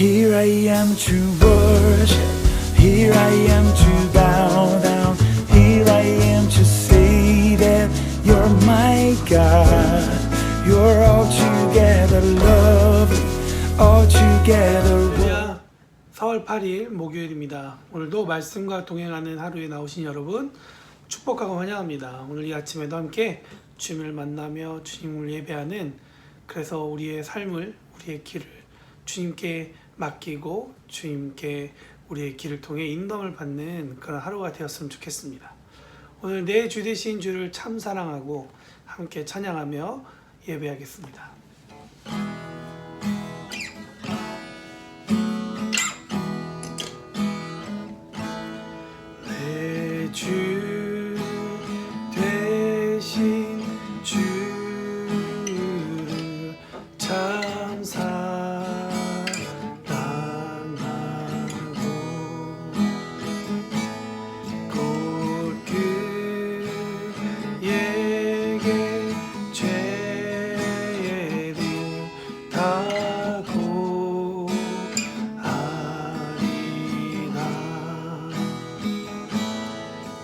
Here I am to worship, here I am to bow down, here I am to say that you're my God. You're altogether lovely, altogether 할렐루야. 4월 8일 목요일입니다. 오늘도 말씀과 동행하는 하루에 나오신 여러분 축복하고 환영합니다. 오늘 이 아침에도 함께 주님을 만나며 주님을 예배하는, 그래서 우리의 삶을, 우리의 길을 주님께 맡기고 주님께 우리의 길을 통해 인도함을 받는 그런 하루가 되었으면 좋겠습니다. 오늘 내 주 되신 주를 참 사랑하고 함께 찬양하며 예배하겠습니다. 내 주 되신 주를 참 사랑하고 곧 그에게 죄를 다 고하리라.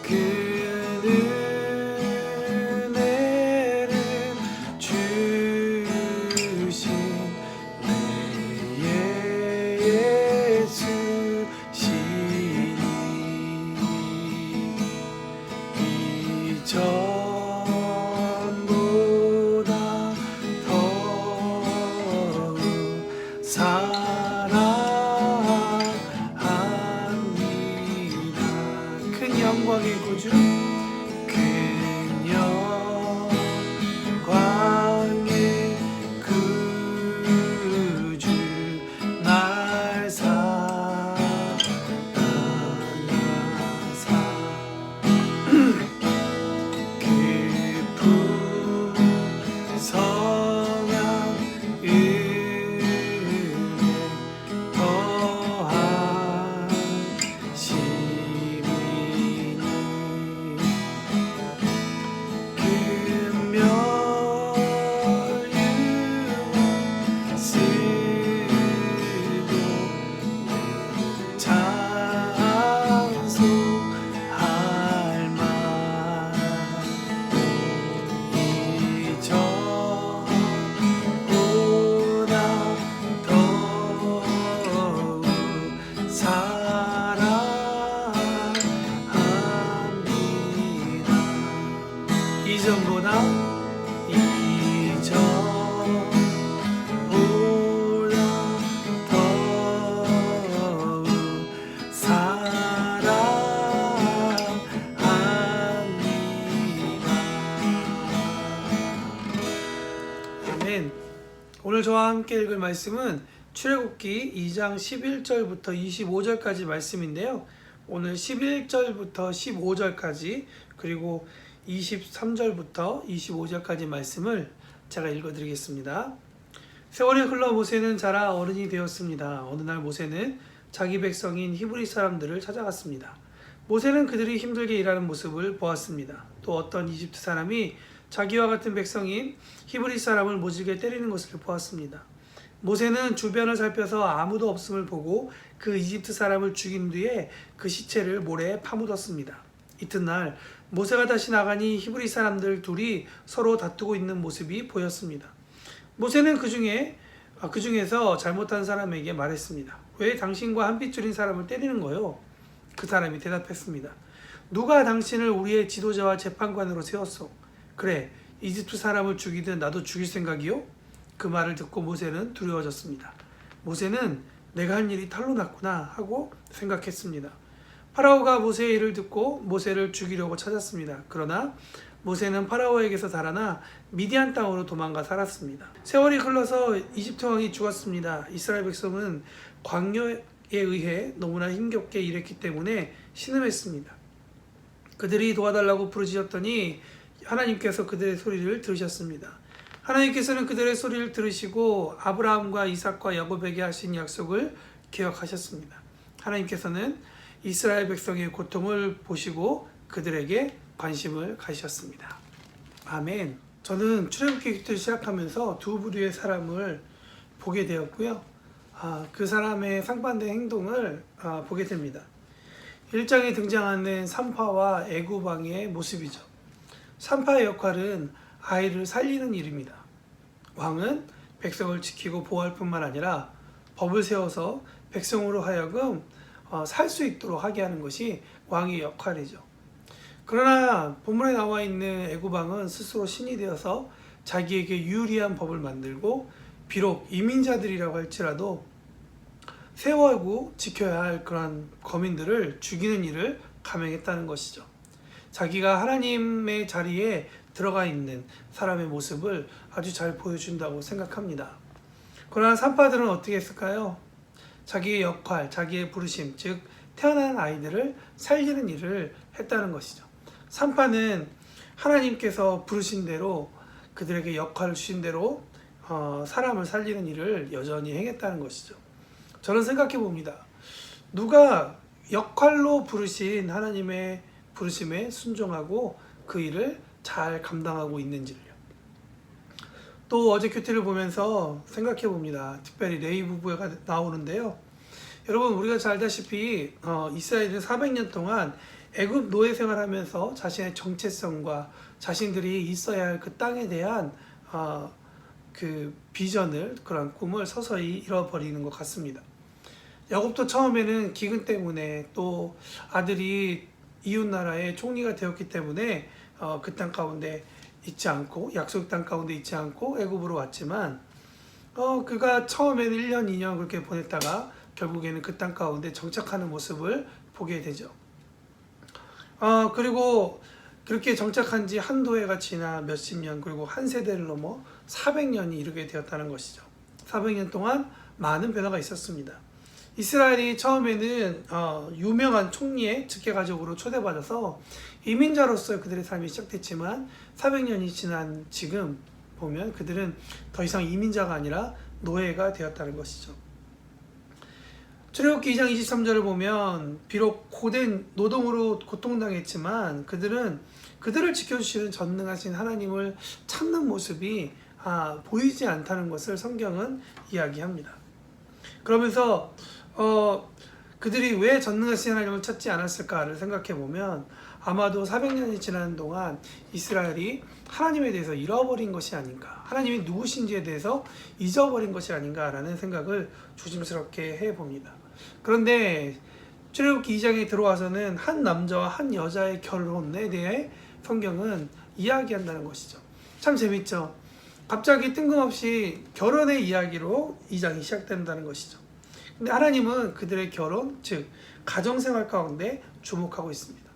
그 은혜를 주신 내 예수시니 이전보다 더욱 사랑합니다. 큰 영광의 구주, 큰 영광의 구주, 날 사랑하사 깊은 성한 은혜 더한 시민이 금멸유한 쓰고 찬송할 만 이전보다 더욱 사랑합니다. 이전보다 더욱 사랑합니다. 아멘. 오늘 저와 함께 읽을 말씀은 출애굽기 2장 11절부터 25절까지 말씀인데요. 오늘 11절부터 15절까지 그리고 23절부터 25절까지 말씀을 제가 읽어드리겠습니다. 세월이 흘러 모세는 자라 어른이 되었습니다. 어느 날 모세는 자기 백성인 히브리 사람들을 찾아갔습니다. 모세는 그들이 힘들게 일하는 모습을 보았습니다. 또 어떤 이집트 사람이 자기와 같은 백성인 히브리 사람을 모질게 때리는 것을 보았습니다. 모세는 주변을 살펴서 아무도 없음을 보고 그 이집트 사람을 죽인 뒤에 그 시체를 모래에 파묻었습니다. 이튿날 모세가 다시 나가니 히브리 사람들 둘이 서로 다투고 있는 모습이 보였습니다. 모세는 그중에서 잘못한 사람에게 말했습니다. 왜 당신과 한 핏줄인 사람을 때리는 거요? 그 사람이 대답했습니다. 누가 당신을 우리의 지도자와 재판관으로 세웠소? 그래, 이집트 사람을 죽이든 나도 죽일 생각이요? 그 말을 듣고 모세는 두려워졌습니다. 모세는 내가 한 일이 탈로 났구나 하고 생각했습니다. 파라오가 모세의 일을 듣고 모세를 죽이려고 찾았습니다. 그러나 모세는 파라오에게서 달아나 미디안 땅으로 도망가 살았습니다. 세월이 흘러서 이집트 왕이 죽었습니다. 이스라엘 백성은 광야에 의해 너무나 힘겹게 일했기 때문에 신음했습니다. 그들이 도와달라고 부르짖었더니 하나님께서 그들의 소리를 들으셨습니다. 하나님께서는 그들의 소리를 들으시고 아브라함과 이삭과 야곱에게 하신 약속을 기억하셨습니다. 하나님께서는 이스라엘 백성의 고통을 보시고 그들에게 관심을 가지셨습니다. 아멘. 저는 출애굽기부터 시작하면서 두 부류의 사람을 보게 되었고요. 그 사람의 상반된 행동을 보게 됩니다. 1장에 등장하는 산파와 애굽왕의 모습이죠. 산파의 역할은 아이를 살리는 일입니다. 왕은 백성을 지키고 보호할 뿐만 아니라 법을 세워서 백성으로 하여금 살 수 있도록 하게 하는 것이 왕의 역할이죠. 그러나 본문에 나와 있는 애굽왕은 스스로 신이 되어서 자기에게 유리한 법을 만들고 비록 이민자들이라고 할지라도 세워고 지켜야 할 그런 거민들을 죽이는 일을 감행했다는 것이죠. 자기가 하나님의 자리에 들어가 있는 사람의 모습을 아주 잘 보여준다고 생각합니다. 그러나 산파들은 어떻게 했을까요? 자기의 역할, 자기의 부르심, 즉 태어난 아이들을 살리는 일을 했다는 것이죠. 산파는 하나님께서 부르신 대로 그들에게 역할을 주신 대로 사람을 살리는 일을 여전히 행했다는 것이죠. 저는 생각해 봅니다. 누가 역할로 부르신 하나님의 부르심에 순종하고 그 일을 잘 감당하고 있는지를요. 또 어제 큐티를 보면서 생각해 봅니다. 특별히 레위 부부가 나오는데요. 여러분, 우리가 잘 알다시피 이스라엘은 400년 동안 애굽 노예 생활하면서 자신의 정체성과 자신들이 있어야 할 그 땅에 대한 그 비전을, 그런 꿈을 서서히 잃어버리는 것 같습니다. 야곱도 처음에는 기근 때문에 또 아들이 이웃 나라의 총리가 되었기 때문에 그 땅 가운데 있지 않고, 약속 땅 가운데 있지 않고 애굽으로 왔지만 그가 처음에는 1년 2년 그렇게 보냈다가 결국에는 그 땅 가운데 정착하는 모습을 보게 되죠. 그리고 그렇게 정착한 지 한두 해가 지나 몇십 년, 그리고 한 세대를 넘어 400년이 이르게 되었다는 것이죠. 400년 동안 많은 변화가 있었습니다. 이스라엘이 처음에는 유명한 총리의 직계가족으로 초대받아서 이민자로서 그들의 삶이 시작됐지만 400년이 지난 지금 보면 그들은 더 이상 이민자가 아니라 노예가 되었다는 것이죠. 출애굽기 2장 23절을 보면 비록 고된 노동으로 고통당했지만 그들은 그들을 지켜주시는 전능하신 하나님을 찾는 모습이 보이지 않다는 것을 성경은 이야기합니다. 그러면서 그들이 왜 전능하신 하나님을 찾지 않았을까를 생각해 보면 아마도 400년이 지난 동안 이스라엘이 하나님에 대해서 잃어버린 것이 아닌가, 하나님이 누구신지에 대해서 잊어버린 것이 아닌가라는 생각을 조심스럽게 해봅니다. 그런데 출애굽기 2장에 들어와서는 한 남자와 한 여자의 결혼에 대해 성경은 이야기한다는 것이죠. 참 재밌죠. 갑자기 뜬금없이 결혼의 이야기로 2장이 시작된다는 것이죠. 근데 하나님은 그들의 결혼, 즉 가정생활 가운데 주목하고 있습니다.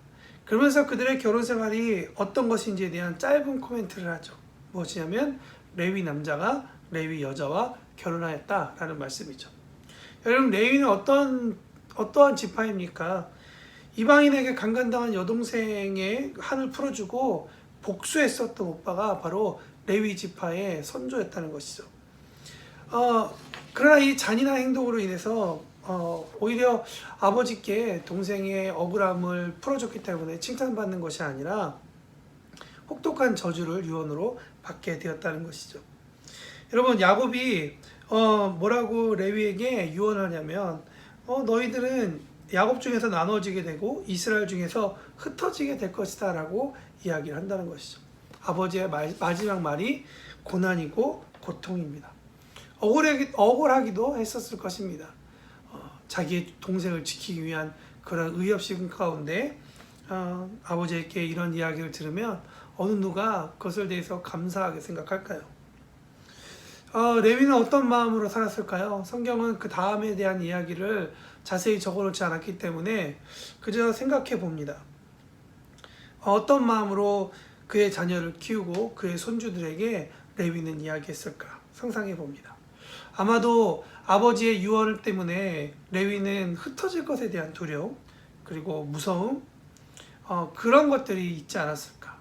그러면서 그들의 결혼생활이 어떤 것인지에 대한 짧은 코멘트를 하죠. 무엇이냐면 레위 남자가 레위 여자와 결혼하였다라는 말씀이죠. 여러분, 레위는 어떠한 지파입니까? 이방인에게 강간당한 여동생의 한을 풀어주고 복수했었던 오빠가 바로 레위 지파의 선조였다는 것이죠. 그러나 이 잔인한 행동으로 인해서 오히려 아버지께 동생의 억울함을 풀어줬기 때문에 칭찬받는 것이 아니라 혹독한 저주를 유언으로 받게 되었다는 것이죠. 여러분, 야곱이 뭐라고 레위에게 유언하냐면 너희들은 야곱 중에서 나눠지게 되고 이스라엘 중에서 흩어지게 될 것이다 라고 이야기를 한다는 것이죠. 아버지의 마지막 말이 고난이고 고통입니다. 억울하기도 했었을 것입니다. 자기의 동생을 지키기 위한 그런 의협심 가운데 아버지에게 이런 이야기를 들으면 어느 누가 그것을 대해서 감사하게 생각할까요? 레위는 어떤 마음으로 살았을까요? 성경은 그 다음에 대한 이야기를 자세히 적어놓지 않았기 때문에 그저 생각해 봅니다. 어떤 마음으로 그의 자녀를 키우고 그의 손주들에게 레위는 이야기했을까 상상해 봅니다. 아마도 아버지의 유언 때문에 레위는 흩어질 것에 대한 두려움, 그리고 무서움, 그런 것들이 있지 않았을까.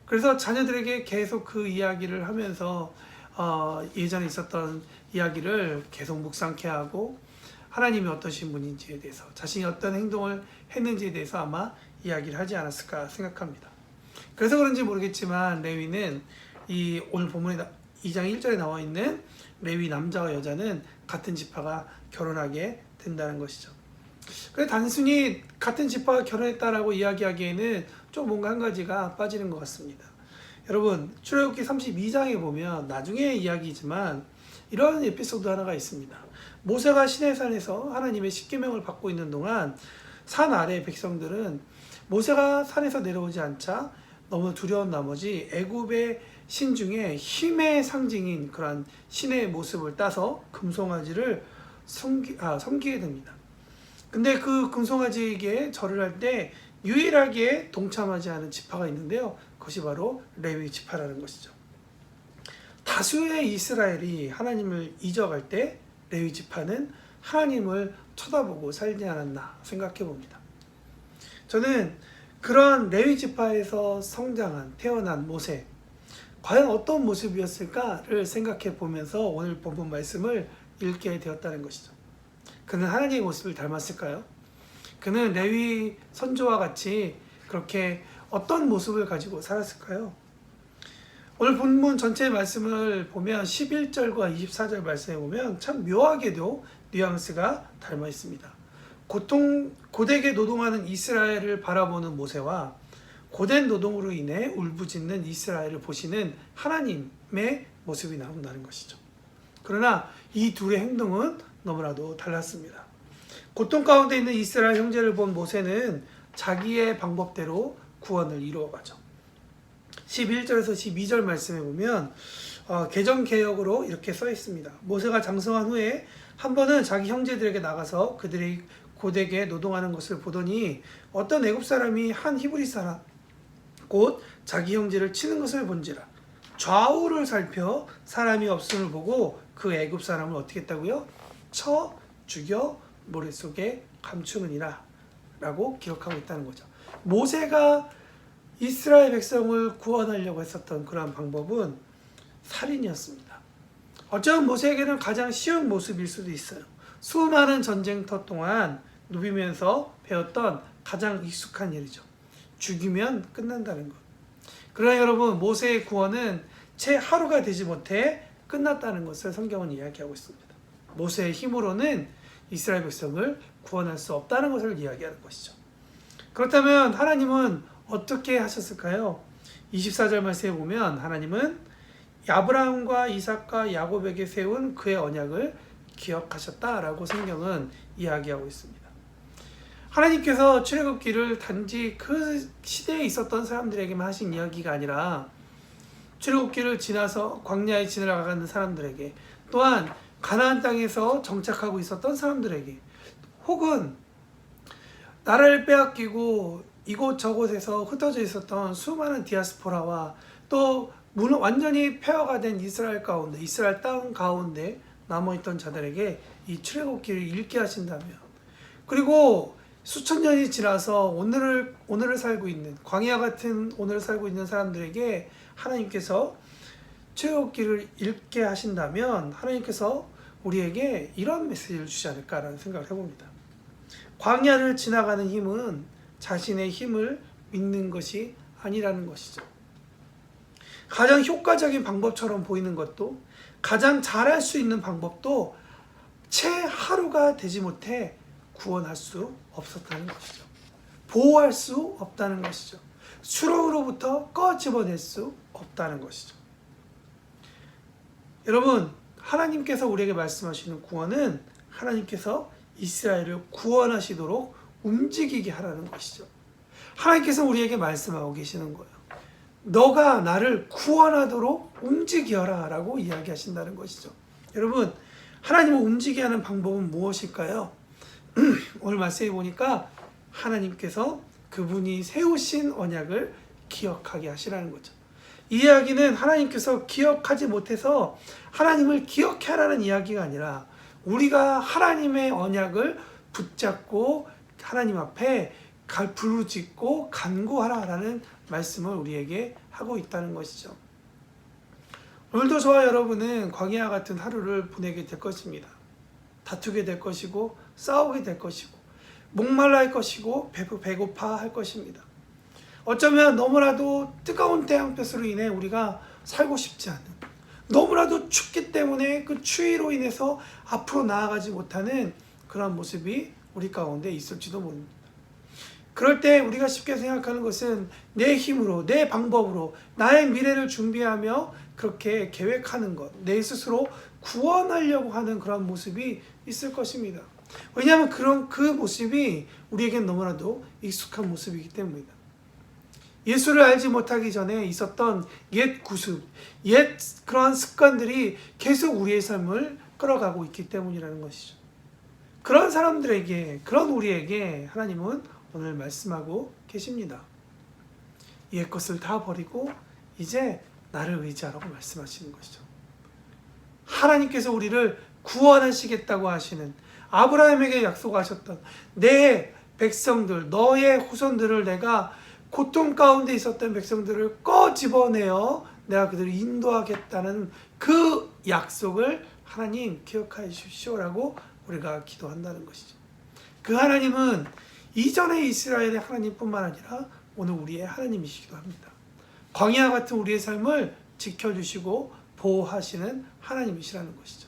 그래서 자녀들에게 계속 그 이야기를 하면서 예전에 있었던 이야기를 계속 묵상케 하고 하나님이 어떠신 분인지에 대해서, 자신이 어떤 행동을 했는지에 대해서 아마 이야기를 하지 않았을까 생각합니다. 그래서 그런지 모르겠지만 레위는 이 오늘 본문에 2장 1절에 나와 있는 레위 남자와 여자는 같은 지파가 결혼하게 된다는 것이죠. 그래 단순히 같은 지파가 결혼했다라고 이야기하기에는 좀 뭔가 한 가지가 빠지는 것 같습니다. 여러분 출애굽기 32장에 보면 나중에 이야기지만 이런 에피소드 하나가 있습니다. 모세가 시내산에서 하나님의 십계명을 받고 있는 동안 산 아래 백성들은 모세가 산에서 내려오지 않자 너무 두려운 나머지 애굽의 신 중에 힘의 상징인 그런 신의 모습을 따서 금송아지를 섬기게 됩니다. 근데 그 금송아지에게 절을 할 때 유일하게 동참하지 않은 지파가 있는데요. 그것이 바로 레위 지파라는 것이죠. 다수의 이스라엘이 하나님을 잊어갈 때 레위 지파는 하나님을 쳐다보고 살지 않았나 생각해 봅니다. 저는 그런 레위 지파에서 태어난 모세, 과연 어떤 모습이었을까를 생각해 보면서 오늘 본문 말씀을 읽게 되었다는 것이죠. 그는 하나님의 모습을 닮았을까요? 그는 레위 선조와 같이 그렇게 어떤 모습을 가지고 살았을까요? 오늘 본문 전체 말씀을 보면 11절과 24절 말씀에 보면 참 묘하게도 뉘앙스가 닮아 있습니다. 고되게 노동하는 이스라엘을 바라보는 모세와 고된 노동으로 인해 울부짖는 이스라엘을 보시는 하나님의 모습이 나온다는 것이죠. 그러나 이 둘의 행동은 너무나도 달랐습니다. 고통 가운데 있는 이스라엘 형제를 본 모세는 자기의 방법대로 구원을 이루어가죠. 11절에서 12절 말씀에 보면 개정개역으로 이렇게 써 있습니다. 모세가 장성한 후에 한 번은 자기 형제들에게 나가서 그들이 고되게 노동하는 것을 보더니 어떤 애굽 사람이 한 히브리 사람 곧 자기 형제를 치는 것을 본지라 좌우를 살펴 사람이 없음을 보고 그 애굽 사람을 어떻게 했다고요? 쳐 죽여 모래 속에 감추느니라 라고 기록하고 있다는 거죠. 모세가 이스라엘 백성을 구원하려고 했었던 그러한 방법은 살인이었습니다. 어쩌면 모세에게는 가장 쉬운 모습일 수도 있어요. 수많은 전쟁터 동안 누비면서 배웠던 가장 익숙한 일이죠. 죽이면 끝난다는 것. 그러나 여러분 모세의 구원은 채 하루가 되지 못해 끝났다는 것을 성경은 이야기하고 있습니다. 모세의 힘으로는 이스라엘 백성을 구원할 수 없다는 것을 이야기하는 것이죠. 그렇다면 하나님은 어떻게 하셨을까요? 24절 말씀에 보면 하나님은 아브라함과 이삭과 야곱에게 세운 그의 언약을 기억하셨다라고 성경은 이야기하고 있습니다. 하나님께서 출애굽기를 단지 그 시대에 있었던 사람들에게만 하신 이야기가 아니라 출애굽기를 지나서 광야에 지나가는 사람들에게 또한 가나안 땅에서 정착하고 있었던 사람들에게 혹은 나라를 빼앗기고 이곳저곳에서 흩어져 있었던 수많은 디아스포라와 또 완전히 폐허가 된 이스라엘 땅 가운데 남아있던 자들에게 이 출애굽기를 읽게 하신다면 그리고 수천 년이 지나서 오늘을 살고 있는 광야 같은 오늘을 살고 있는 사람들에게 하나님께서 출애굽기를 읽게 하신다면 하나님께서 우리에게 이런 메시지를 주지 않을까라는 생각을 해봅니다. 광야를 지나가는 힘은 자신의 힘을 믿는 것이 아니라는 것이죠. 가장 효과적인 방법처럼 보이는 것도 가장 잘할 수 있는 방법도 채 하루가 되지 못해 구원할 수 없었다는 것이죠. 보호할 수 없다는 것이죠. 수렁으로부터 꺼집어낼 수 없다는 것이죠. 여러분 하나님께서 우리에게 말씀하시는 구원은 하나님께서 이스라엘을 구원하시도록 움직이게 하라는 것이죠. 하나님께서 우리에게 말씀하고 계시는 거예요. 너가 나를 구원하도록 움직여라 라고 이야기하신다는 것이죠. 여러분 하나님을 움직이게 하는 방법은 무엇일까요? 오늘 말씀해 보니까 하나님께서 그분이 세우신 언약을 기억하게 하시라는 거죠. 이 이야기는 하나님께서 기억하지 못해서 하나님을 기억하라는 이야기가 아니라 우리가 하나님의 언약을 붙잡고 하나님 앞에 부르짖고 간구하라라는 말씀을 우리에게 하고 있다는 것이죠. 오늘도 저와 여러분은 광야 같은 하루를 보내게 될 것입니다. 다투게 될 것이고 싸우게 될 것이고 목말라 할 것이고 배고파 할 것입니다. 어쩌면 너무나도 뜨거운 태양볕으로 인해 우리가 살고 싶지 않은 너무나도 춥기 때문에 그 추위로 인해서 앞으로 나아가지 못하는 그런 모습이 우리 가운데 있을지도 모릅니다. 그럴 때 우리가 쉽게 생각하는 것은 내 힘으로, 내 방법으로 나의 미래를 준비하며 그렇게 계획하는 것, 내 스스로 구원하려고 하는 그런 모습이 있을 것입니다. 왜냐하면 그 모습이 우리에겐 너무나도 익숙한 모습이기 때문입니다. 예수를 알지 못하기 전에 있었던 옛 구습, 옛 그러한 습관들이 계속 우리의 삶을 끌어가고 있기 때문이라는 것이죠. 그런 사람들에게, 그런 우리에게 하나님은 오늘 말씀하고 계십니다. 옛 것을 다 버리고 이제 나를 의지하라고 말씀하시는 것이죠. 하나님께서 우리를 구원하시겠다고 하시는, 아브라함에게 약속하셨던 내 백성들, 너의 후손들을 내가 고통 가운데 있었던 백성들을 꺼집어내어 내가 그들을 인도하겠다는 그 약속을 하나님 기억하여 주십시오라고 우리가 기도한다는 것이죠. 그 하나님은 이전의 이스라엘의 하나님뿐만 아니라 오늘 우리의 하나님이시기도 합니다. 광야 같은 우리의 삶을 지켜주시고 보호하시는 하나님이시라는 것이죠.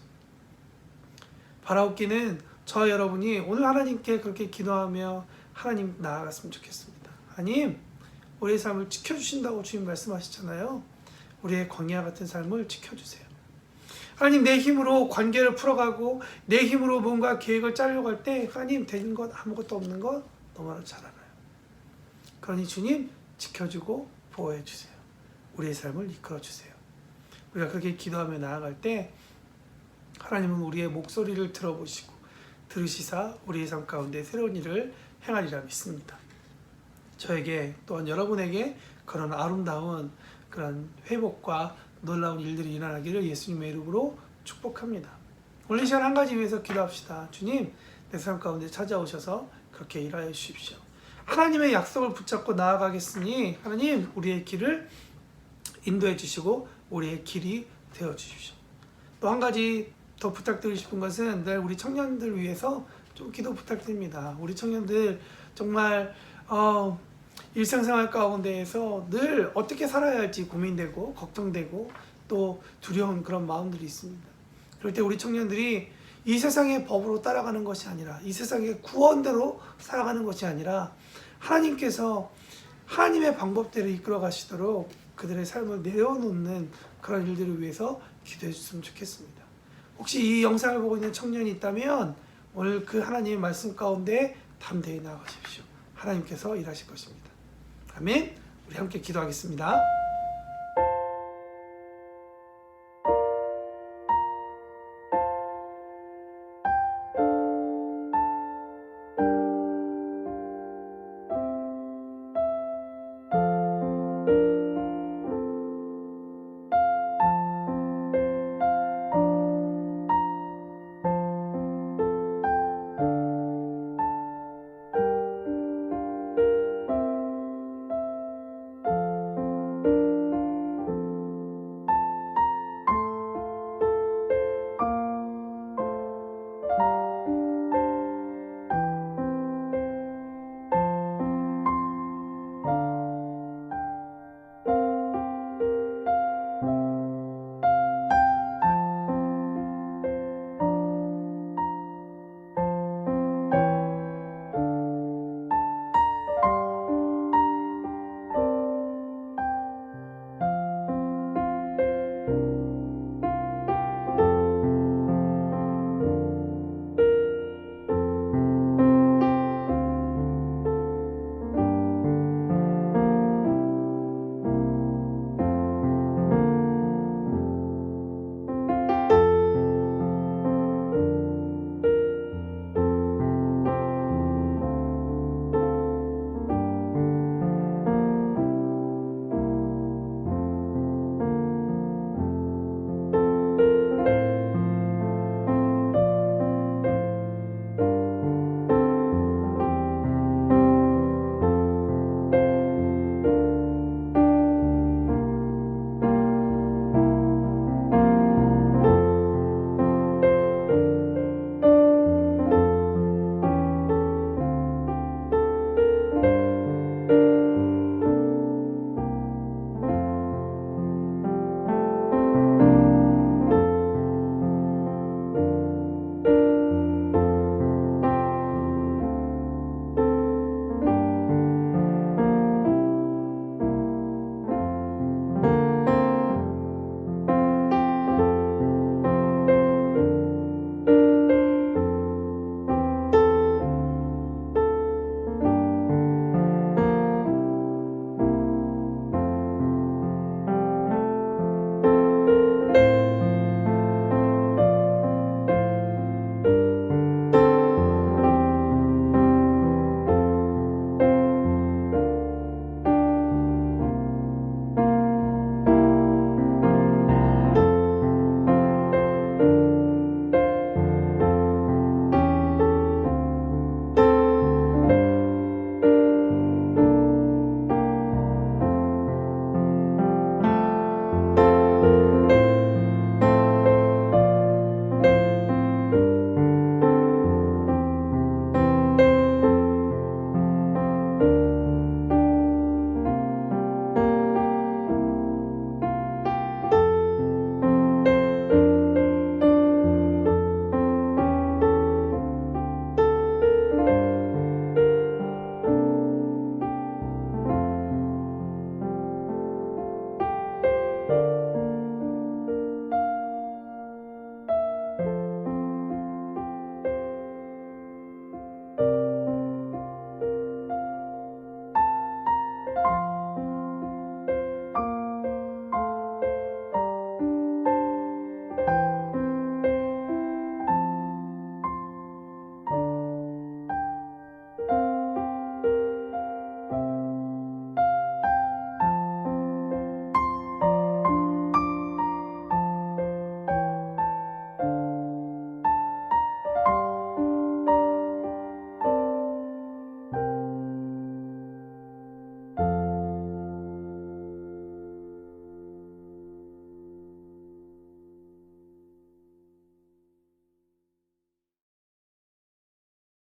바라옵기는 저 여러분이 오늘 하나님께 그렇게 기도하며 하나님 나아갔으면 좋겠습니다. 하나님, 우리의 삶을 지켜주신다고 주님 말씀하시잖아요. 우리의 광야 같은 삶을 지켜주세요. 하나님, 내 힘으로 관계를 풀어가고 내 힘으로 뭔가 계획을 짜려고 할 때 하나님 되는 것 아무것도 없는 것 너무나 잘 알아요. 그러니 주님 지켜주고 보호해 주세요. 우리의 삶을 이끌어 주세요. 우리가 그렇게 기도하며 나아갈 때 하나님은 우리의 목소리를 들어보시고 들으시사 우리의 삶 가운데 새로운 일을 행하리라 믿습니다. 저에게 또한 여러분에게 그런 아름다운 그런 회복과 놀라운 일들이 일어나기를 예수님의 이름으로 축복합니다. 오늘 이 시간 한 가지 위해서 기도합시다. 주님, 내 삶 가운데 찾아오셔서 그렇게 일하여 주십시오. 하나님의 약속을 붙잡고 나아가겠으니 하나님, 우리의 길을 인도해 주시고 우리의 길이 되어 주십시오. 또 한 가지 더 부탁드리고 싶은 것은 늘 우리 청년들 위해서 좀 기도 부탁드립니다. 우리 청년들 정말 일상생활 가운데에서 늘 어떻게 살아야 할지 고민되고 걱정되고 또 두려운 그런 마음들이 있습니다. 그럴 때 우리 청년들이 이 세상의 법으로 따라가는 것이 아니라, 이 세상의 구원대로 살아가는 것이 아니라 하나님께서 하나님의 방법대로 이끌어 가시도록 그들의 삶을 내려놓는 그런 일들을 위해서 기도해 주셨으면 좋겠습니다. 혹시 이 영상을 보고 있는 청년이 있다면 오늘 그 하나님의 말씀 가운데 담대히 나아가십시오. 하나님께서 일하실 것입니다. 아멘. 우리 함께 기도하겠습니다.